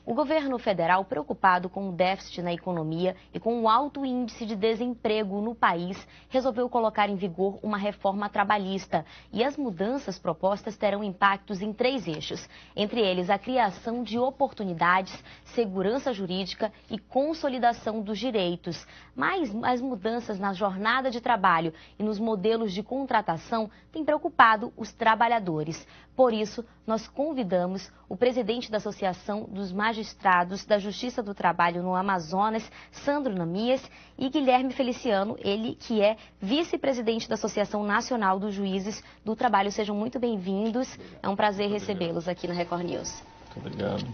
O governo federal, preocupado com o déficit na economia e com o alto índice de desemprego no país, resolveu colocar em vigor uma reforma trabalhista. E as mudanças propostas terão impactos em 3 eixos, entre eles a criação de oportunidades, segurança jurídica e consolidação dos direitos. Mas as mudanças na jornada de trabalho e nos modelos de contratação têm preocupado os trabalhadores. Por isso, nós convidamos o presidente da Associação dos Magistrados da Justiça do Trabalho no Amazonas, Sandro Namias, e Guilherme Feliciano, ele que é vice-presidente da Associação Nacional dos Juízes do Trabalho. Sejam muito bem-vindos. É um prazer recebê-los aqui na Record News. Muito obrigado.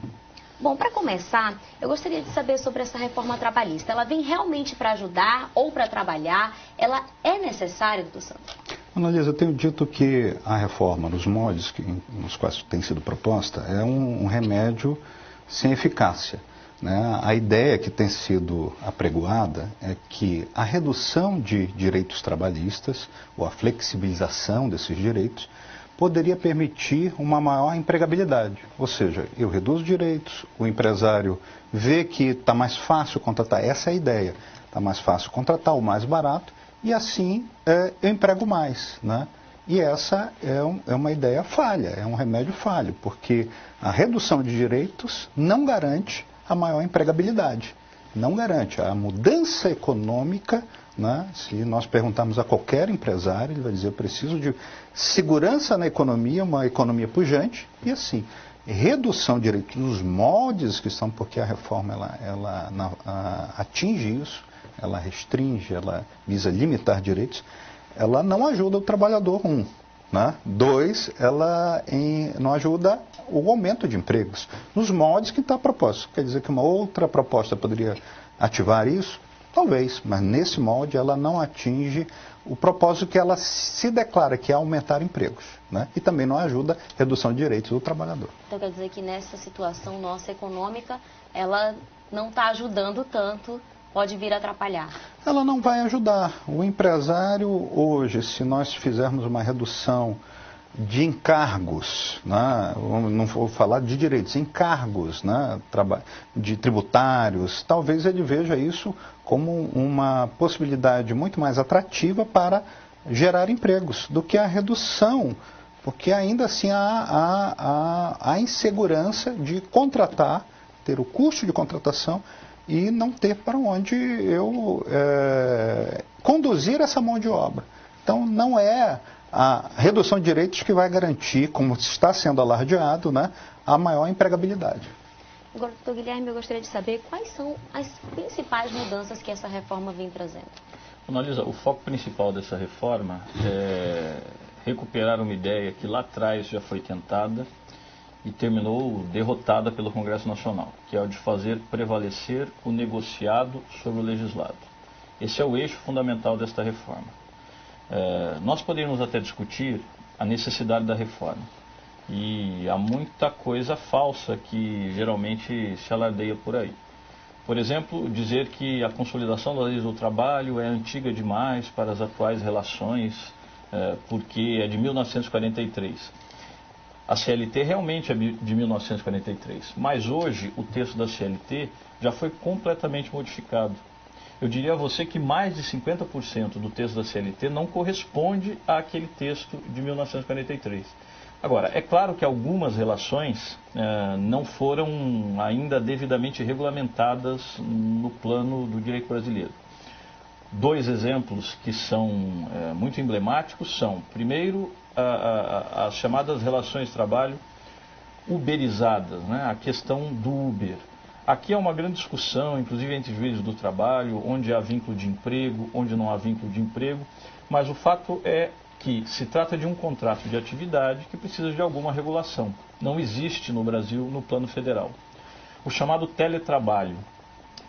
Bom, para começar, eu gostaria de saber sobre essa reforma trabalhista. Ela vem realmente para ajudar ou para trabalhar? Ela é necessária, doutor Sandro? Analisa, eu tenho dito que a reforma, nos moldes nos quais tem sido proposta, é um remédio sem eficácia, né? A ideia que tem sido apregoada é que a redução de direitos trabalhistas, ou a flexibilização desses direitos, poderia permitir uma maior empregabilidade. Ou seja, eu reduzo direitos, o empresário vê que está mais fácil contratar, essa é a ideia, está mais fácil contratar o mais barato, e assim eu emprego mais, né? E essa é uma ideia falha, é um remédio falho, porque a redução de direitos não garante a maior empregabilidade, não garante a mudança econômica, né? Se nós perguntarmos a qualquer empresário, ele vai dizer: eu preciso de segurança na economia, uma economia pujante, e assim, redução de direitos nos moldes que estão, porque a reforma ela atinge isso, ela restringe, ela visa limitar direitos, ela não ajuda o trabalhador, né? 2, ela não ajuda o aumento de empregos, nos moldes que está proposto. Quer dizer que uma outra proposta poderia ativar isso? Talvez, mas nesse molde ela não atinge o propósito que ela se declara, que é aumentar empregos, né? E também não ajuda a redução de direitos do trabalhador. Então quer dizer que nessa situação nossa econômica, ela não está ajudando tanto, pode vir a atrapalhar? Ela não vai ajudar. O empresário hoje, se nós fizermos uma redução de encargos, né? Não vou falar de direitos, encargos, né? De tributários, talvez ele veja isso como uma possibilidade muito mais atrativa para gerar empregos do que a redução, porque ainda assim há insegurança de contratar, ter o custo de contratação e não ter para onde eu conduzir essa mão de obra. Então não é a redução de direitos que vai garantir, como está sendo alardeado, né, a maior empregabilidade. Agora, doutor Guilherme, eu gostaria de saber quais são as principais mudanças que essa reforma vem trazendo. Analisa, o foco principal dessa reforma é recuperar uma ideia que lá atrás já foi tentada e terminou derrotada pelo Congresso Nacional, que é o de fazer prevalecer o negociado sobre o legislado. Esse é o eixo fundamental desta reforma. Nós poderíamos até discutir a necessidade da reforma, e há muita coisa falsa que geralmente se alardeia por aí. Por exemplo, dizer que a consolidação da lei do trabalho é antiga demais para as atuais relações, porque é de 1943. A CLT realmente é de 1943, mas hoje o texto da CLT já foi completamente modificado. Eu diria a você que mais de 50% do texto da CLT não corresponde àquele texto de 1943. Agora, é claro que algumas relações não foram ainda devidamente regulamentadas no plano do direito brasileiro. 2 exemplos que são muito emblemáticos são, primeiro, as chamadas relações de trabalho uberizadas, né? A questão do Uber. Aqui há uma grande discussão, inclusive entre juízes do trabalho, onde há vínculo de emprego, onde não há vínculo de emprego, mas o fato é que se trata de um contrato de atividade que precisa de alguma regulação. Não existe no Brasil, no plano federal. O chamado teletrabalho.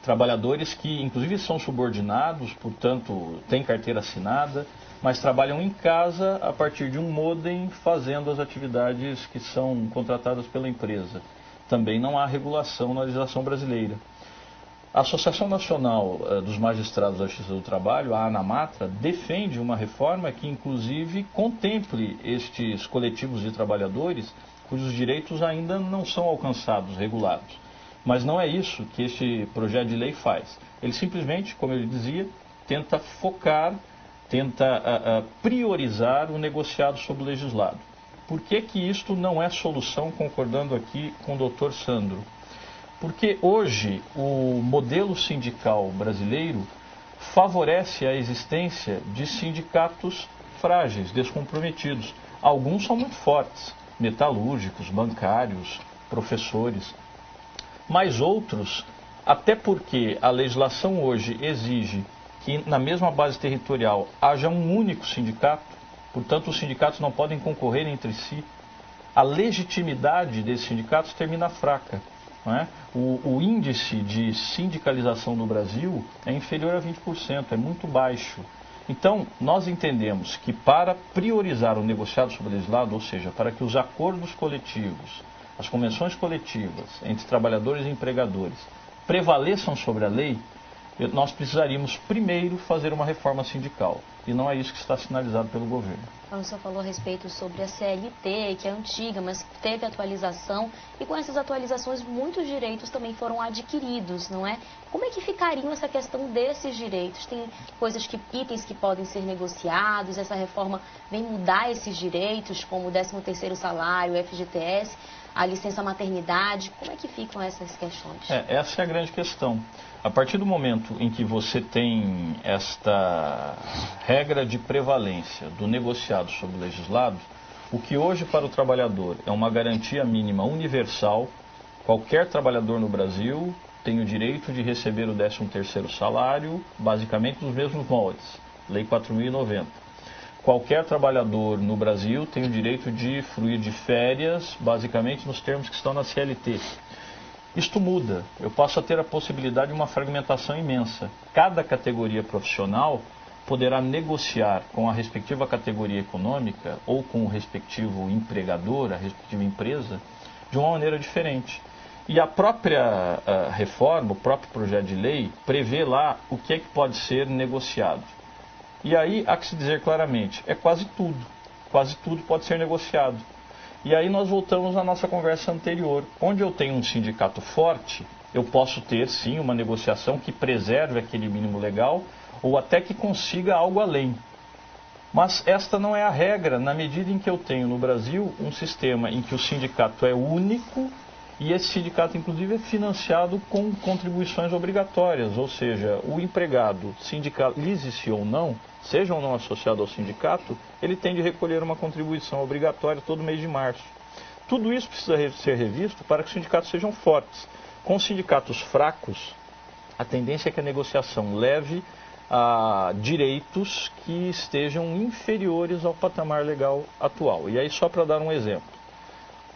Trabalhadores que, inclusive, são subordinados, portanto, têm carteira assinada, mas trabalham em casa a partir de um modem, fazendo as atividades que são contratadas pela empresa. Também não há regulação na legislação brasileira. A Associação Nacional dos Magistrados da Justiça do Trabalho, a ANAMATRA, defende uma reforma que, inclusive, contemple estes coletivos de trabalhadores cujos direitos ainda não são alcançados, regulados. Mas não é isso que este projeto de lei faz. Ele simplesmente, como eu dizia, tenta focar, tenta priorizar o negociado sobre o legislado. Por que que isto não é solução, concordando aqui com o doutor Sandro? Porque hoje o modelo sindical brasileiro favorece a existência de sindicatos frágeis, descomprometidos. Alguns são muito fortes, metalúrgicos, bancários, professores. Mas outros, até porque a legislação hoje exige que na mesma base territorial haja um único sindicato, portanto os sindicatos não podem concorrer entre si, a legitimidade desses sindicatos termina fraca. Não é? O índice de sindicalização no Brasil é inferior a 20%, é muito baixo. Então, nós entendemos que para priorizar o negociado sobre o legislado, ou seja, para que os acordos coletivos, as convenções coletivas entre trabalhadores e empregadores prevaleçam sobre a lei, nós precisaríamos primeiro fazer uma reforma sindical. E não é isso que está sinalizado pelo governo. O senhor falou a respeito sobre a CLT, que é antiga, mas teve atualização. E com essas atualizações, muitos direitos também foram adquiridos, não é? Como é que ficariam essa questão desses direitos? Tem itens que podem ser negociados, essa reforma vem mudar esses direitos, como o 13º salário, o FGTS, a licença maternidade. Como é que ficam essas questões? Essa é a grande questão. A partir do momento em que você tem esta regra de prevalência do negociado sobre o legislado, o que hoje para o trabalhador é uma garantia mínima universal, qualquer trabalhador no Brasil tem o direito de receber o 13º salário, basicamente nos mesmos moldes, Lei 4.090. Qualquer trabalhador no Brasil tem o direito de fruir de férias, basicamente nos termos que estão na CLT. Isto muda, eu passo a ter a possibilidade de uma fragmentação imensa. Cada categoria profissional poderá negociar com a respectiva categoria econômica ou com o respectivo empregador, a respectiva empresa, de uma maneira diferente. E a própria reforma, o próprio projeto de lei, prevê lá o que é que pode ser negociado. E aí há que se dizer claramente, é quase tudo pode ser negociado. E aí nós voltamos à nossa conversa anterior. Onde eu tenho um sindicato forte, eu posso ter sim uma negociação que preserve aquele mínimo legal ou até que consiga algo além. Mas esta não é a regra na medida em que eu tenho no Brasil um sistema em que o sindicato é único e esse sindicato inclusive é financiado com contribuições obrigatórias, ou seja, o empregado, sindicalize-se ou não, seja ou não associado ao sindicato, ele tem de recolher uma contribuição obrigatória todo mês de março. Tudo isso precisa ser revisto para que os sindicatos sejam fortes. Com os sindicatos fracos, a tendência é que a negociação leve a direitos que estejam inferiores ao patamar legal atual. E aí, só para dar um exemplo,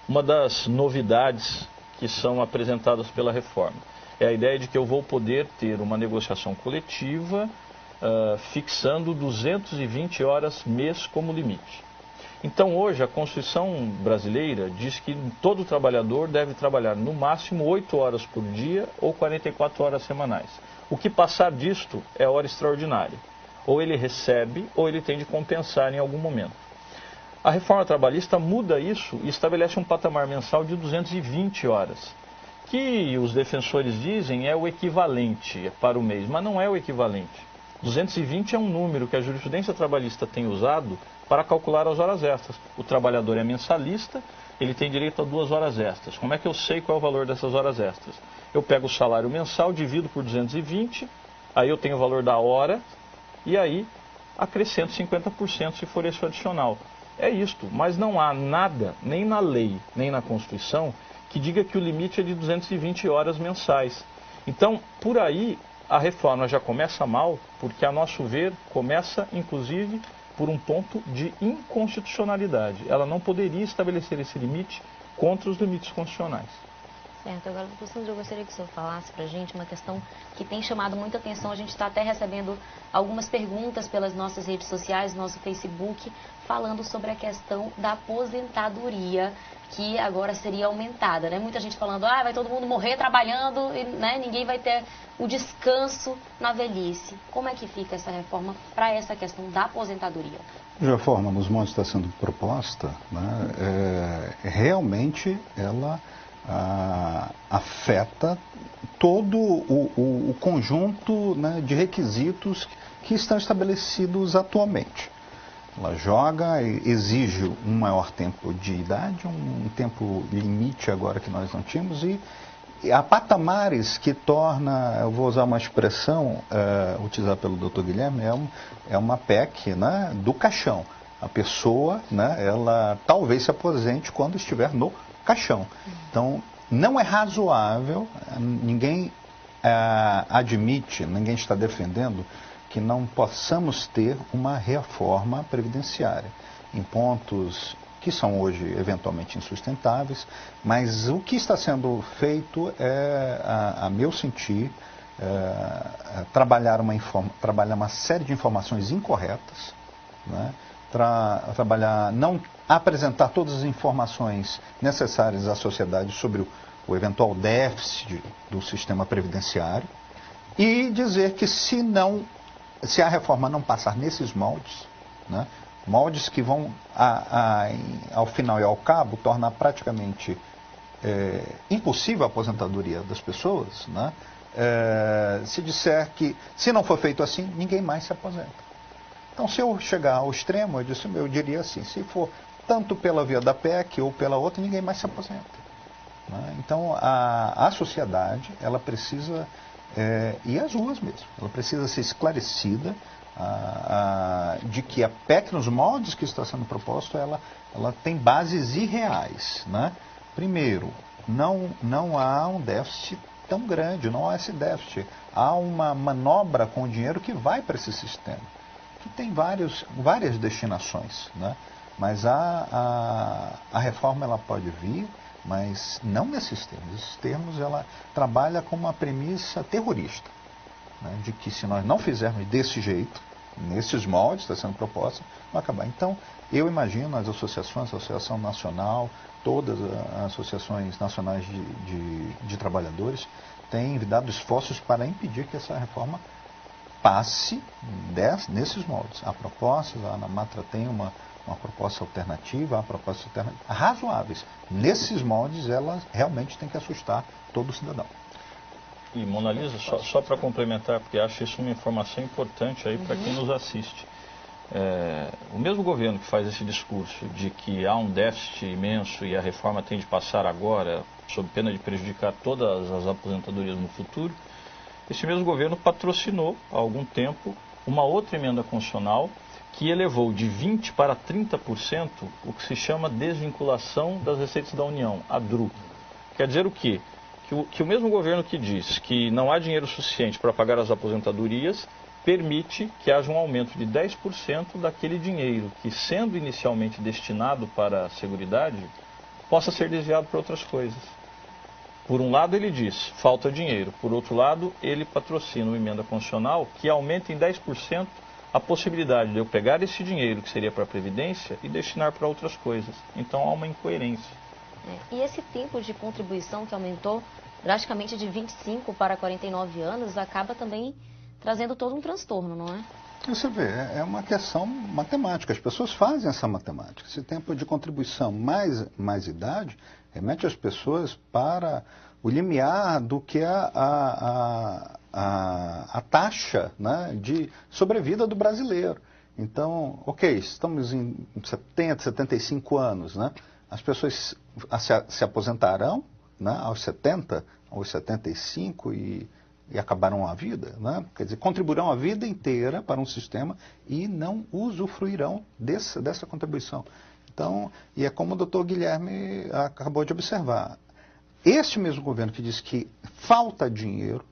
uma das novidades que são apresentadas pela reforma é a ideia de que eu vou poder ter uma negociação coletiva fixando 220 horas mês como limite. Então hoje a Constituição brasileira diz que todo trabalhador deve trabalhar no máximo 8 horas por dia ou 44 horas semanais. O que passar disto é hora extraordinária. Ou ele recebe ou ele tem de compensar em algum momento. A reforma trabalhista muda isso e estabelece um patamar mensal de 220 horas, que os defensores dizem é o equivalente para o mês, mas não é o equivalente. 220 é um número que a jurisprudência trabalhista tem usado para calcular as horas extras. O trabalhador é mensalista, ele tem direito a 2 horas extras. Como é que eu sei qual é o valor dessas horas extras? Eu pego o salário mensal, divido por 220, aí eu tenho o valor da hora, e aí acrescento 50% se for esse o adicional. É isto, mas não há nada, nem na lei, nem na Constituição, que diga que o limite é de 220 horas mensais. Então, por aí, a reforma já começa mal, porque, a nosso ver, começa, inclusive, por um ponto de inconstitucionalidade. Ela não poderia estabelecer esse limite contra os limites constitucionais. Certo, agora, professor, eu gostaria que o senhor falasse para a gente uma questão que tem chamado muita atenção. A gente está até recebendo algumas perguntas pelas nossas redes sociais, nosso Facebook, falando sobre a questão da aposentadoria, que agora seria aumentada, né? Muita gente falando, vai todo mundo morrer trabalhando e, né, ninguém vai ter o descanso na velhice. Como é que fica essa reforma para essa questão da aposentadoria? A reforma nos moldes está sendo proposta, né, realmente ela afeta todo o conjunto, né, de requisitos que estão estabelecidos atualmente. Ela exige um maior tempo de idade, um tempo limite agora que nós não tínhamos, e há patamares que torna, eu vou usar uma expressão utilizada pelo Dr. Guilherme, é uma PEC, né, do caixão. A pessoa, né, ela talvez se aposente quando estiver no caixão. Então, não é razoável, ninguém admite, ninguém está defendendo que não possamos ter uma reforma previdenciária em pontos que são hoje eventualmente insustentáveis, mas o que está sendo feito é, a meu sentir, trabalhar uma série de informações incorretas, né? Trabalhar, não apresentar todas as informações necessárias à sociedade sobre o eventual déficit do sistema previdenciário e dizer que se a reforma não passar nesses moldes, né, moldes que vão, ao final e ao cabo, tornar praticamente impossível a aposentadoria das pessoas, né, se disser que, se não for feito assim, ninguém mais se aposenta. Então, se eu chegar ao extremo, eu diria assim, se for tanto pela via da PEC ou pela outra, ninguém mais se aposenta, né? Então, a sociedade, ela precisa, e as ruas mesmo, ela precisa ser esclarecida de que a PEC, nos moldes que está sendo proposto, ela tem bases irreais, né? Primeiro, não há um déficit tão grande, não há esse déficit. Há uma manobra com o dinheiro que vai para esse sistema, que tem várias destinações, né? Mas a reforma ela pode vir, mas não nesses termos. Esses termos ela trabalha com uma premissa terrorista, né? De que se nós não fizermos desse jeito, nesses moldes está sendo proposta, vai acabar. Então, eu imagino as associações, a Associação Nacional, todas as associações nacionais de trabalhadores têm dado esforços para impedir que essa reforma passe nesses moldes. Há propostas, a ANAMATRA tem uma proposta alternativa, há propostas alternativas razoáveis. Nesses moldes, elas realmente têm que assustar todo cidadão. E, Mona Lisa, só para complementar, porque acho isso uma informação importante aí para quem nos assiste. O mesmo governo que faz esse discurso de que há um déficit imenso e a reforma tem de passar agora, sob pena de prejudicar todas as aposentadorias no futuro, esse mesmo governo patrocinou, há algum tempo, uma outra emenda constitucional que elevou de 20% para 30% o que se chama desvinculação das receitas da União, a DRU. Quer dizer o quê? Que o mesmo governo que diz que não há dinheiro suficiente para pagar as aposentadorias, permite que haja um aumento de 10% daquele dinheiro que, sendo inicialmente destinado para a Seguridade, possa ser desviado para outras coisas. Por um lado ele diz, falta dinheiro. Por outro lado, ele patrocina uma emenda constitucional que aumenta em 10% a possibilidade de eu pegar esse dinheiro que seria para a Previdência e destinar para outras coisas. Então há uma incoerência. E esse tempo de contribuição que aumentou drasticamente de 25 para 49 anos acaba também trazendo todo um transtorno, não é? Você vê, é uma questão matemática. As pessoas fazem essa matemática. Esse tempo de contribuição mais idade remete as pessoas para o limiar do que a taxa, né, de sobrevida do brasileiro. Então, ok, estamos em 70, 75 anos, né? As pessoas se aposentarão, né, aos 70, aos 75 e acabarão a vida, né? Quer dizer, contribuirão a vida inteira para um sistema e não usufruirão dessa contribuição. Então, e é como o doutor Guilherme acabou de observar, este mesmo governo que diz que falta dinheiro,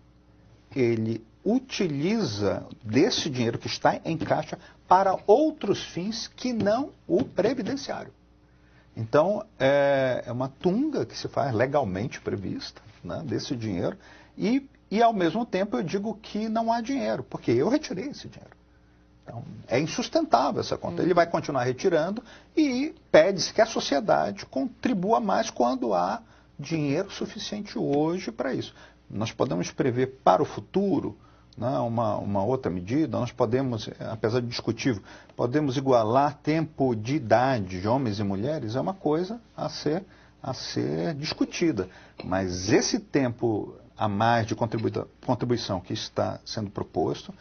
ele utiliza desse dinheiro que está em caixa para outros fins que não o previdenciário. Então, é uma tunga que se faz legalmente prevista, né, desse dinheiro e, ao mesmo tempo, eu digo que não há dinheiro, porque eu retirei esse dinheiro. Então, é insustentável essa conta. Ele vai continuar retirando e pede-se que a sociedade contribua mais quando há dinheiro suficiente hoje para isso. Nós podemos prever para o futuro, né, uma outra medida, nós podemos, apesar de discutível, podemos igualar tempo de idade de homens e mulheres, é uma coisa a ser a ser discutida. Mas esse tempo a mais de contribuição que está sendo proposto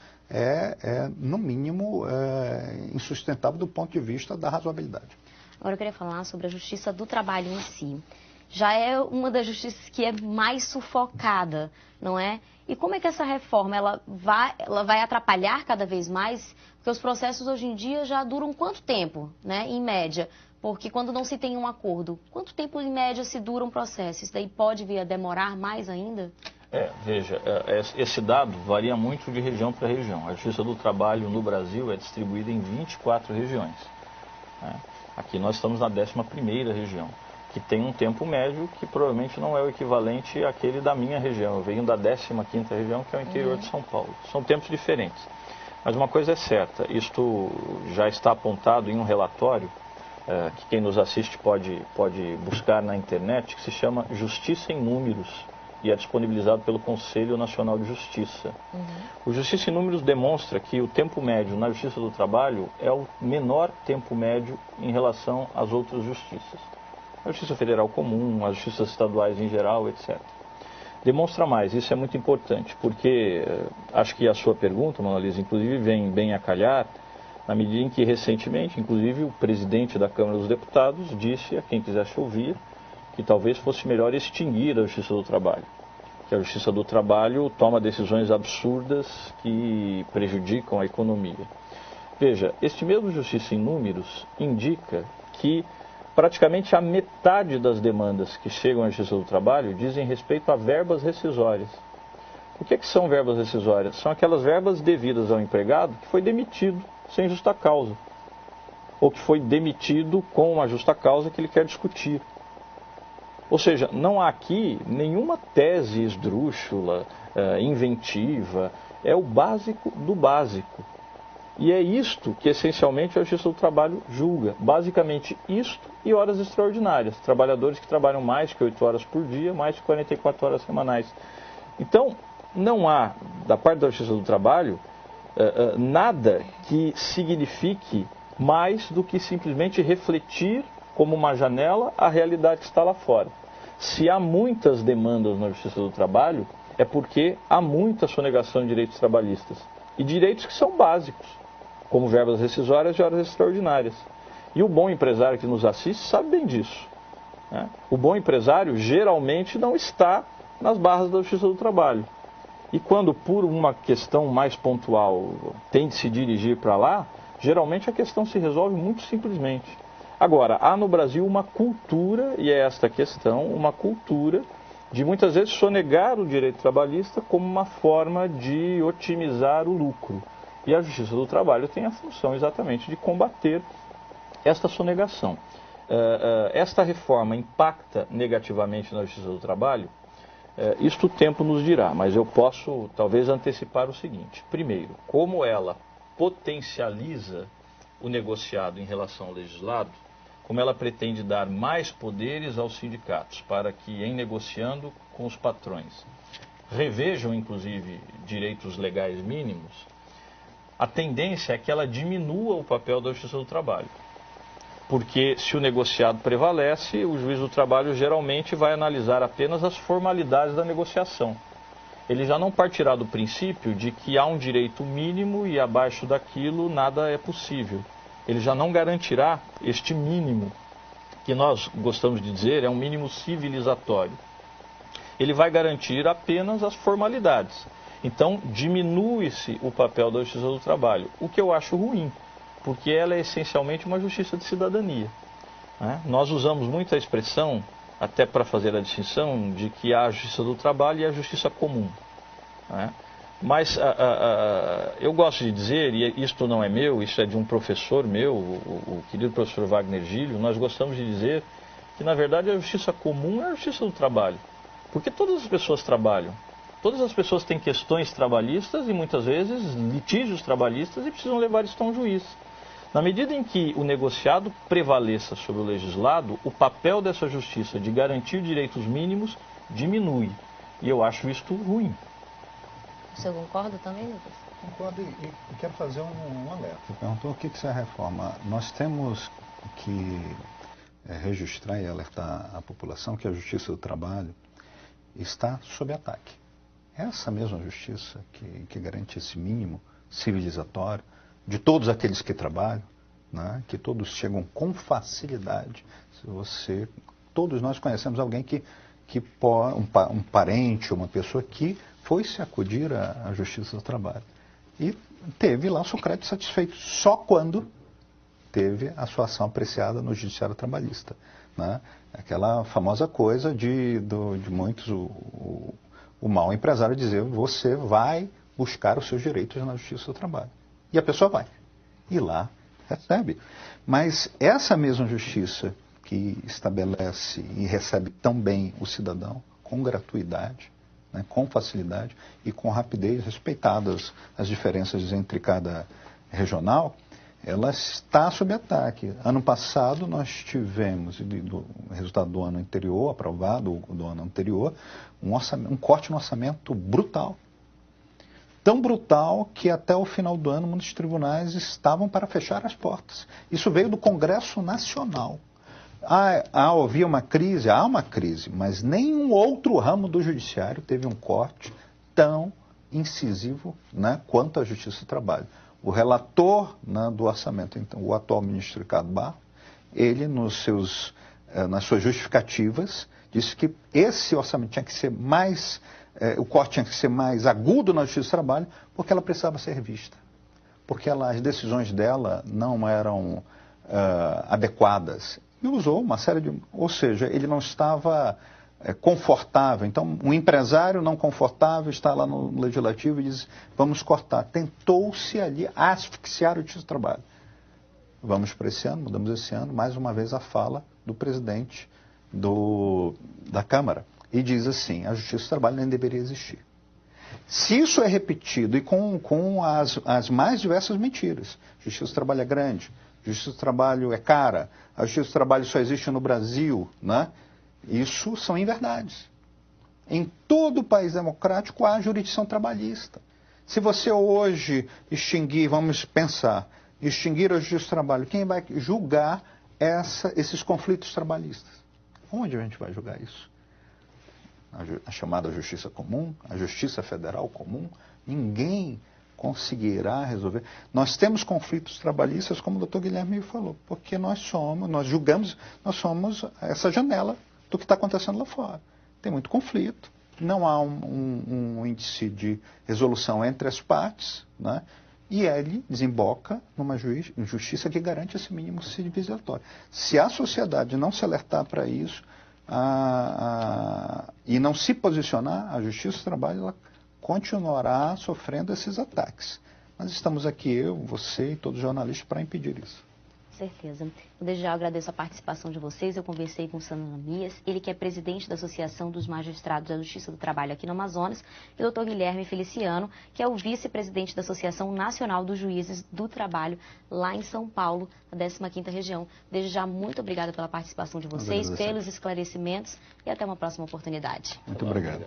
no mínimo, insustentável do ponto de vista da razoabilidade. Agora eu queria falar sobre a justiça do trabalho em si. Já é uma das justiças que é mais sufocada, não é? E como é que essa reforma ela vai atrapalhar cada vez mais? Porque os processos hoje em dia já duram quanto tempo, né, em média? Porque quando não se tem um acordo, quanto tempo em média se dura um processo? Isso daí pode vir a demorar mais ainda? Veja, esse dado varia muito de região para região. A Justiça do Trabalho no Brasil é distribuída em 24 regiões. Né? Aqui nós estamos na 11ª região, que tem um tempo médio que provavelmente não é o equivalente àquele da minha região. Eu venho da 15ª região, que é o interior de São Paulo. São tempos diferentes. Mas uma coisa é certa, isto já está apontado em um relatório, que quem nos assiste pode buscar na internet, que se chama Justiça em Números, e é disponibilizado pelo Conselho Nacional de Justiça. O Justiça em Números demonstra que o tempo médio na Justiça do Trabalho é o menor tempo médio em relação às outras justiças. A Justiça Federal Comum, as justiças estaduais em geral, etc. Demonstra mais, isso é muito importante, porque acho que a sua pergunta, Mona Lisa, inclusive vem bem a calhar, na medida em que recentemente, inclusive, o presidente da Câmara dos Deputados disse a quem quisesse ouvir que talvez fosse melhor extinguir a Justiça do Trabalho. Que a Justiça do Trabalho toma decisões absurdas que prejudicam a economia. Veja, este mesmo Justiça em Números indica que praticamente a metade das demandas que chegam à Justiça do Trabalho dizem respeito a verbas rescisórias. O que são verbas rescisórias? São aquelas verbas devidas ao empregado que foi demitido sem justa causa, ou que foi demitido com uma justa causa que ele quer discutir. Ou seja, não há aqui nenhuma tese esdrúxula, inventiva, é o básico do básico. E é isto que essencialmente a Justiça do Trabalho julga, basicamente isto e horas extraordinárias, trabalhadores que trabalham mais que 8 horas por dia, mais de 44 horas semanais. Então, não há, da parte da Justiça do Trabalho, nada que signifique mais do que simplesmente refletir como uma janela a realidade que está lá fora. Se há muitas demandas na Justiça do Trabalho, é porque há muita sonegação de direitos trabalhistas. E direitos que são básicos, como verbas rescisórias e horas extraordinárias. E o bom empresário que nos assiste sabe bem disso. Né? O bom empresário geralmente não está nas barras da Justiça do Trabalho. E quando, por uma questão mais pontual, tem de se dirigir para lá, geralmente a questão se resolve muito simplesmente. Agora, há no Brasil uma cultura, e é esta a questão, uma cultura de muitas vezes sonegar o direito trabalhista como uma forma de otimizar o lucro. E a Justiça do Trabalho tem a função exatamente de combater esta sonegação. Esta reforma impacta negativamente na Justiça do Trabalho? Isto o tempo nos dirá, mas eu posso talvez antecipar o seguinte. Primeiro, como ela potencializa o negociado em relação ao legislado, como ela pretende dar mais poderes aos sindicatos para que, em negociando com os patrões, revejam inclusive direitos legais mínimos, a tendência é que ela diminua o papel da Justiça do Trabalho. Porque se o negociado prevalece, o juiz do trabalho geralmente vai analisar apenas as formalidades da negociação. Ele já não partirá do princípio de que há um direito mínimo e abaixo daquilo nada é possível. Ele já não garantirá este mínimo, que nós gostamos de dizer é um mínimo civilizatório. Ele vai garantir apenas as formalidades. Então, diminui-se o papel da Justiça do Trabalho, o que eu acho ruim, porque ela é essencialmente uma justiça de cidadania. Né? Nós usamos muito a expressão, até para fazer a distinção, de que há a Justiça do Trabalho e a Justiça Comum. Né? Mas eu gosto de dizer, e isto não é meu, isso é de um professor meu, o querido professor Wagner Gílio, nós gostamos de dizer que, na verdade, a justiça comum é a justiça do trabalho. Porque todas as pessoas trabalham, todas as pessoas têm questões trabalhistas e, muitas vezes, litígios trabalhistas e precisam levar isso a um juiz. Na medida em que o negociado prevaleça sobre o legislado, o papel dessa justiça de garantir direitos mínimos diminui. E eu acho isto ruim. O senhor concorda também, Lucas? Concordo e quero fazer um alerta. Você perguntou o que é a reforma. Nós temos que registrar e alertar a população que a Justiça do Trabalho está sob ataque. Essa mesma justiça que garante esse mínimo civilizatório de todos aqueles que trabalham, né, que todos chegam com facilidade. Todos nós conhecemos alguém um parente, uma pessoa que foi se acudir à Justiça do Trabalho e teve lá o seu crédito satisfeito só quando teve a sua ação apreciada no Judiciário Trabalhista, né? Aquela famosa coisa de muitos, o mau empresário dizer: você vai buscar os seus direitos na Justiça do Trabalho. E a pessoa vai. E lá recebe. Mas essa mesma justiça que estabelece e recebe tão bem o cidadão, com gratuidade, né, com facilidade e com rapidez, respeitadas as diferenças entre cada regional, ela está sob ataque. Ano passado nós tivemos, do resultado do ano anterior, aprovado do ano anterior, um corte no orçamento brutal. Tão brutal que até o final do ano muitos tribunais estavam para fechar as portas. Isso veio do Congresso Nacional. Havia uma crise? Há uma crise, mas nenhum outro ramo do judiciário teve um corte tão incisivo, né, quanto a Justiça do Trabalho. O relator, né, do orçamento, então, o atual ministro Ricardo Barros, ele nas suas justificativas disse que esse orçamento tinha que ser mais, o corte tinha que ser mais agudo na Justiça do Trabalho, porque ela precisava ser revista, porque as decisões dela não eram adequadas. E usou uma série de... Ou seja, ele não estava confortável. Então, um empresário não confortável está lá no Legislativo e diz: vamos cortar. Tentou-se ali asfixiar o Justiça do Trabalho. Vamos para esse ano, mudamos esse ano, mais uma vez a fala do presidente da Câmara. E diz assim: a Justiça do Trabalho nem deveria existir. Se isso é repetido e com as mais diversas mentiras, a Justiça do Trabalho é grande, a Justiça do Trabalho é cara, a Justiça do Trabalho só existe no Brasil, né? Isso são inverdades. Em todo o país democrático há jurisdição trabalhista. Se você hoje vamos pensar, extinguir a Justiça do Trabalho, quem vai julgar esses conflitos trabalhistas? Onde a gente vai julgar isso? A chamada Justiça Comum, a Justiça Federal Comum? Ninguém conseguirá resolver. Nós temos conflitos trabalhistas, como o doutor Guilherme falou, porque nós julgamos, nós somos essa janela do que está acontecendo lá fora. Tem muito conflito, não há um índice de resolução entre as partes, né? E ele desemboca numa justiça que garante esse mínimo civilizatório. Se a sociedade não se alertar para isso e não se posicionar, a Justiça do Trabalho ela continuará sofrendo esses ataques. Nós estamos aqui, eu, você e todos os jornalistas, para impedir isso. Certeza. Desde já eu agradeço a participação de vocês. Eu conversei com o Sandro Anamias, ele que é presidente da Associação dos Magistrados da Justiça do Trabalho aqui no Amazonas, e o Dr. Guilherme Feliciano, que é o vice-presidente da Associação Nacional dos Juízes do Trabalho lá em São Paulo, na 15ª região. Desde já, muito obrigada pela participação de vocês, pelos esclarecimentos e até uma próxima oportunidade. Muito obrigado.